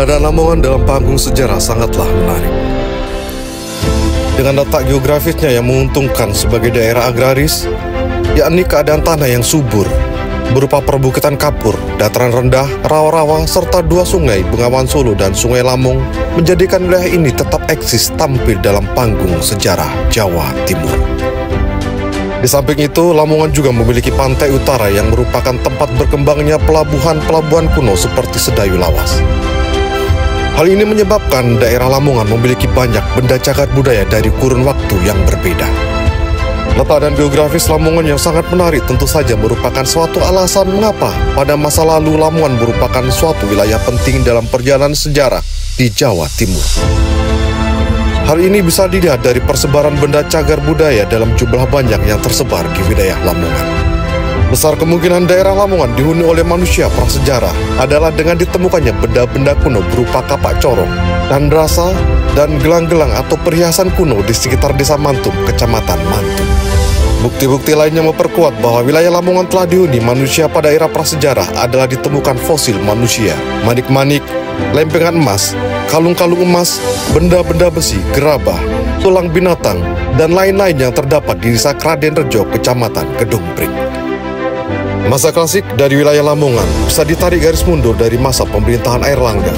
Keberadaan Lamongan dalam panggung sejarah sangatlah menarik. Dengan letak geografisnya yang menguntungkan sebagai daerah agraris, yakni keadaan tanah yang subur, berupa perbukitan kapur, dataran rendah, rawa-rawa, serta dua sungai, Bengawan Solo dan Sungai Lamong, menjadikan wilayah ini tetap eksis tampil dalam panggung sejarah Jawa Timur. Di samping itu, Lamongan juga memiliki pantai utara yang merupakan tempat berkembangnya pelabuhan-pelabuhan kuno seperti Sedayu Lawas. Hal ini menyebabkan daerah Lamongan memiliki banyak benda cagar budaya dari kurun waktu yang berbeda. Letak dan geografis Lamongan yang sangat menarik tentu saja merupakan suatu alasan mengapa pada masa lalu Lamongan merupakan suatu wilayah penting dalam perjalanan sejarah di Jawa Timur. Hal ini bisa dilihat dari persebaran benda cagar budaya dalam jumlah banyak yang tersebar di wilayah Lamongan. Besar kemungkinan daerah Lamongan dihuni oleh manusia prasejarah adalah dengan ditemukannya benda-benda kuno berupa kapak corong, dan rasa, dan gelang-gelang atau perhiasan kuno di sekitar desa Mantum, kecamatan Mantum. Bukti-bukti lainnya memperkuat bahwa wilayah Lamongan telah dihuni manusia pada era prasejarah adalah ditemukan fosil manusia, manik-manik, lempengan emas, kalung-kalung emas, benda-benda besi, gerabah, tulang binatang, dan lain-lain yang terdapat di desa Kraden Rejo, kecamatan Kedung Pring. Masa klasik dari wilayah Lamongan bisa ditarik garis mundur dari masa pemerintahan Airlangga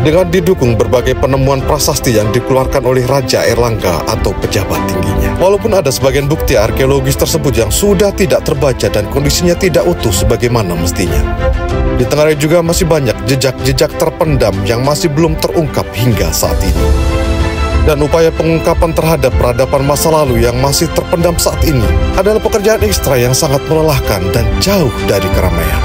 dengan didukung berbagai penemuan prasasti yang dikeluarkan oleh Raja Airlangga atau pejabat tingginya. Walaupun ada sebagian bukti arkeologis tersebut yang sudah tidak terbaca dan kondisinya tidak utuh sebagaimana mestinya. Di tengahnya juga masih banyak jejak-jejak terpendam yang masih belum terungkap hingga saat ini. Dan upaya pengungkapan terhadap peradaban masa lalu yang masih terpendam saat ini adalah pekerjaan ekstra yang sangat melelahkan dan jauh dari keramaian.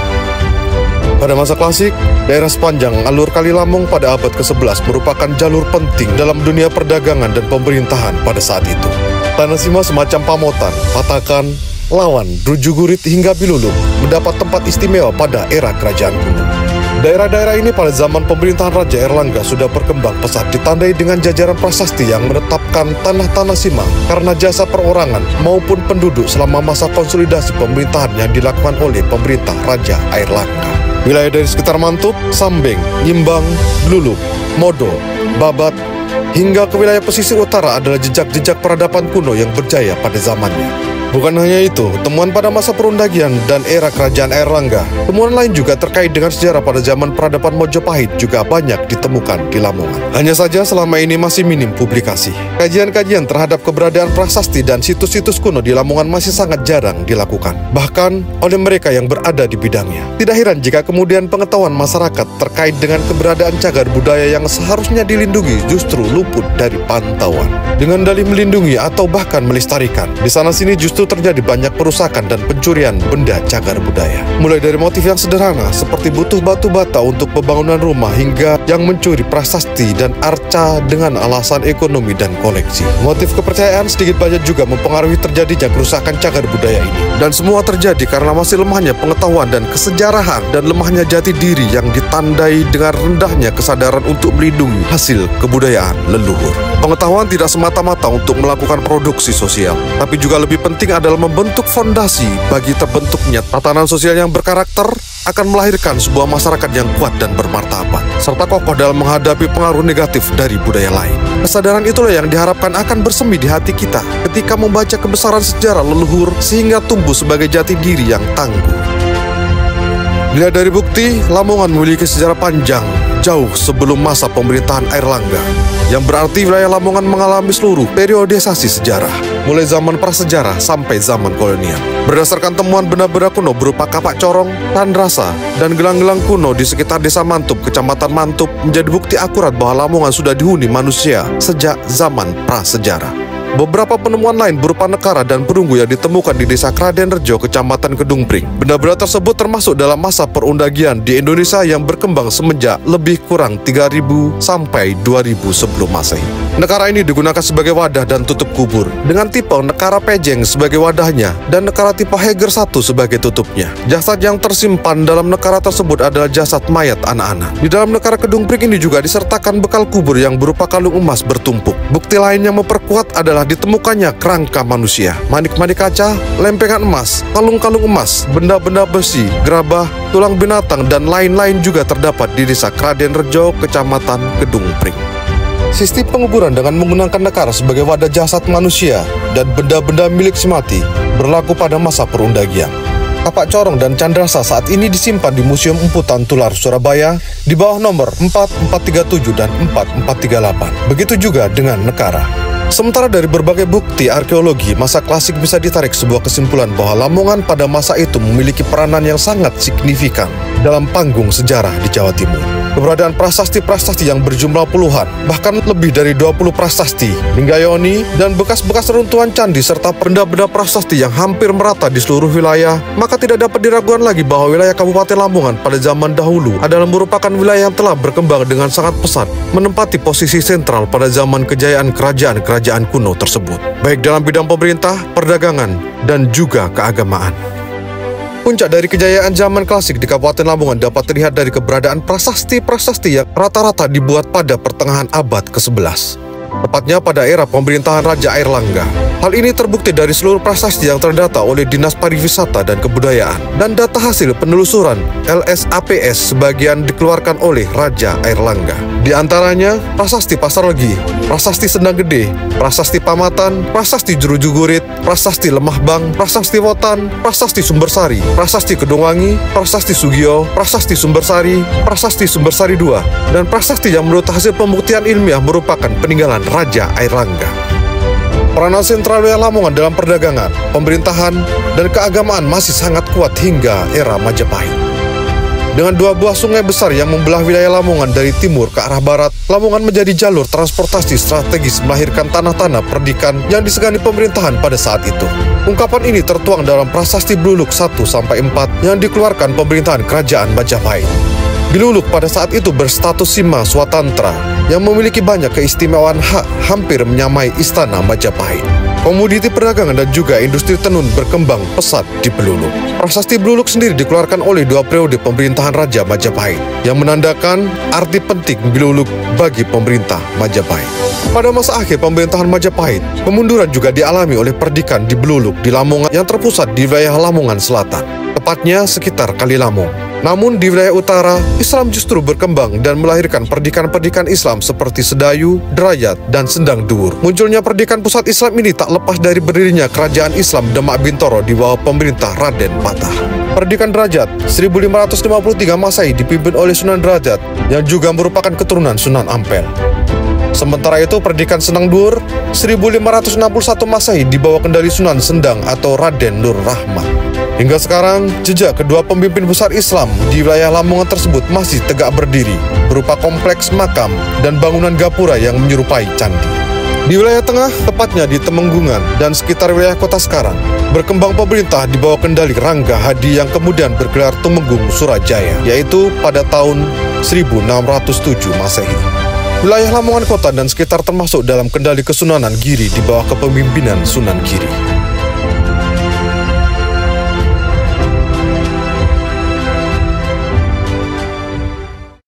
Pada masa klasik, daerah sepanjang alur Kali Lamong pada abad ke-11 merupakan jalur penting dalam dunia perdagangan dan pemerintahan pada saat itu. Tanah Sima semacam Pamotan, Patakan, Lawan, Drujugurit hingga Biluluk mendapat tempat istimewa pada era kerajaan kuno. Daerah-daerah ini pada zaman pemerintahan Raja Airlangga sudah berkembang pesat ditandai dengan jajaran prasasti yang menetapkan tanah-tanah Sima karena jasa perorangan maupun penduduk selama masa konsolidasi pemerintahan yang dilakukan oleh pemerintah Raja Airlangga. Wilayah dari sekitar Mantup, Sambeng, Nyimbang, Bluluk, Modo, Babat, hingga ke wilayah pesisir utara adalah jejak-jejak peradaban kuno yang berjaya pada zamannya. Bukan hanya itu, temuan pada masa perundagian dan era kerajaan Airlangga, temuan lain juga terkait dengan sejarah pada zaman peradaban Mojopahit juga banyak ditemukan di Lamongan. Hanya saja selama ini masih minim publikasi. Kajian-kajian terhadap keberadaan prasasti dan situs-situs kuno di Lamongan masih sangat jarang dilakukan, bahkan oleh mereka yang berada di bidangnya. Tidak heran jika kemudian pengetahuan masyarakat terkait dengan keberadaan cagar budaya yang seharusnya dilindungi justru luput dari pantauan. Dengan dalih melindungi atau bahkan melestarikan, di sana-sini justru terjadi banyak perusakan dan pencurian benda cagar budaya. Mulai dari motif yang sederhana seperti butuh batu bata untuk pembangunan rumah hingga yang mencuri prasasti dan arca dengan alasan ekonomi dan koleksi. Motif kepercayaan sedikit banyak juga mempengaruhi terjadinya kerusakan cagar budaya ini. Dan semua terjadi karena masih lemahnya pengetahuan dan kesejarahan dan lemahnya jati diri yang ditandai dengan rendahnya kesadaran untuk melindungi hasil kebudayaan leluhur. Pengetahuan tidak semata-mata untuk melakukan produksi sosial, tapi juga lebih penting adalah membentuk fondasi bagi terbentuknya tatanan sosial yang berkarakter akan melahirkan sebuah masyarakat yang kuat dan bermartabat, serta kokoh dalam menghadapi pengaruh negatif dari budaya lain. Kesadaran itulah yang diharapkan akan bersemi di hati kita ketika membaca kebesaran sejarah leluhur sehingga tumbuh sebagai jati diri yang tangguh. Dilihat dari bukti, Lamongan memiliki sejarah panjang jauh sebelum masa pemerintahan Airlangga, yang berarti wilayah Lamongan mengalami seluruh periodisasi sejarah, mulai zaman prasejarah sampai zaman kolonial. Berdasarkan temuan benda-benda kuno berupa kapak corong, tandrasa, dan gelang-gelang kuno di sekitar desa Mantup, kecamatan Mantup, menjadi bukti akurat bahwa Lamongan sudah dihuni manusia sejak zaman prasejarah. Beberapa penemuan lain berupa nekara dan perunggu yang ditemukan di desa Kraden Rejo, kecamatan Kedung Pring. Benda-benda tersebut termasuk dalam masa perundagian di Indonesia yang berkembang semenjak lebih kurang 3000 sampai 2000 sebelum Masehi. Nekara ini digunakan sebagai wadah dan tutup kubur, dengan tipe nekara pejeng sebagai wadahnya dan nekara tipe Heger 1 sebagai tutupnya. Jasad yang tersimpan dalam nekara tersebut adalah jasad mayat anak-anak. Di dalam nekara kedung pring ini juga disertakan bekal kubur yang berupa kalung emas bertumpuk. Bukti lain yang memperkuat adalah ditemukannya kerangka manusia, manik-manik kaca, lempengan emas, kalung-kalung emas, benda-benda besi, gerabah, tulang binatang, dan lain-lain juga terdapat di desa Kraden Rejo, Kecamatan Kedung Pring. Sistem penguburan dengan menggunakan nekara sebagai wadah jasad manusia dan benda-benda milik si mati berlaku pada masa perundagian. Kapak corong dan candrasa saat ini disimpan di Museum Emputan Tular Surabaya di bawah nomor 4437 dan 4438. Begitu juga dengan nekara. Sementara dari berbagai bukti arkeologi masa klasik bisa ditarik sebuah kesimpulan bahwa Lamongan pada masa itu memiliki peranan yang sangat signifikan dalam panggung sejarah di Jawa Timur. Keberadaan prasasti-prasasti yang berjumlah puluhan, bahkan lebih dari 20 prasasti, linggayoni, dan bekas-bekas reruntuhan candi serta benda-benda prasasti yang hampir merata di seluruh wilayah, maka tidak dapat diragukan lagi bahwa wilayah Kabupaten Lamongan pada zaman dahulu adalah merupakan wilayah yang telah berkembang dengan sangat pesat, menempati posisi sentral pada zaman kejayaan kerajaan kuno tersebut, baik dalam bidang pemerintah, perdagangan, dan juga keagamaan. Puncak dari kejayaan zaman klasik di Kabupaten Lamongan dapat terlihat dari keberadaan prasasti-prasasti yang rata-rata dibuat pada pertengahan abad ke-11. Tepatnya pada era pemerintahan Raja Airlangga. Hal ini terbukti dari seluruh prasasti yang terdata oleh Dinas Pariwisata dan Kebudayaan dan data hasil penelusuran LSAPS sebagian dikeluarkan oleh Raja Airlangga. Di antaranya prasasti Pasar Legi, prasasti Sendang Gede, prasasti Pamatan, prasasti Jerujugurit, prasasti Lemah Bang, prasasti Wotan, prasasti Sumbersari, prasasti Kedungwangi, prasasti Sugio, prasasti Sumbersari, prasasti Sumbersari II, dan prasasti yang menurut hasil pembuktian ilmiah merupakan peninggalan Raja Airlangga. Peranan sentral wilayah Lamongan dalam perdagangan, pemerintahan, dan keagamaan masih sangat kuat hingga era Majapahit. Dengan dua buah sungai besar yang membelah wilayah Lamongan dari timur ke arah barat, Lamongan menjadi jalur transportasi strategis melahirkan tanah-tanah perdikan yang disegani pemerintahan pada saat itu. Ungkapan ini tertuang dalam Prasasti Bluluk 1-4 yang dikeluarkan pemerintahan Kerajaan Majapahit. Bluluk pada saat itu berstatus Sima Swatantra yang memiliki banyak keistimewaan hak hampir menyamai Istana Majapahit. Komoditi perdagangan dan juga industri tenun berkembang pesat di Bluluk. Prasasti Bluluk sendiri dikeluarkan oleh dua periode pemerintahan Raja Majapahit yang menandakan arti penting Bluluk bagi pemerintah Majapahit. Pada masa akhir pemerintahan Majapahit, pemunduran juga dialami oleh perdikan di Bluluk di Lamongan yang terpusat di wilayah Lamongan Selatan, tepatnya sekitar Kali Lamong. Namun di wilayah utara, Islam justru berkembang dan melahirkan perdikan-perdikan Islam seperti Sedayu, Derajat, dan Sendang Duur. Munculnya perdikan pusat Islam ini tak lepas dari berdirinya Kerajaan Islam Demak Bintoro di bawah pemerintah Raden Patah. Perdikan Derajat 1553 Masehi dipimpin oleh Sunan Derajat yang juga merupakan keturunan Sunan Ampel. Sementara itu perdikan Sendang Duur 1561 Masehi di bawah kendali Sunan Sendang atau Raden Nur Rahmat. Hingga sekarang, jejak kedua pemimpin besar Islam di wilayah Lamongan tersebut masih tegak berdiri, berupa kompleks makam dan bangunan gapura yang menyerupai candi. Di wilayah tengah, tepatnya di Temenggungan dan sekitar wilayah kota sekarang, berkembang pemerintah di bawah kendali Rangga Hadi yang kemudian bergelar Tumenggung Surajaya, yaitu pada tahun 1607 Masehi. Wilayah Lamongan kota dan sekitar termasuk dalam kendali Kesunanan Giri di bawah kepemimpinan Sunan Giri.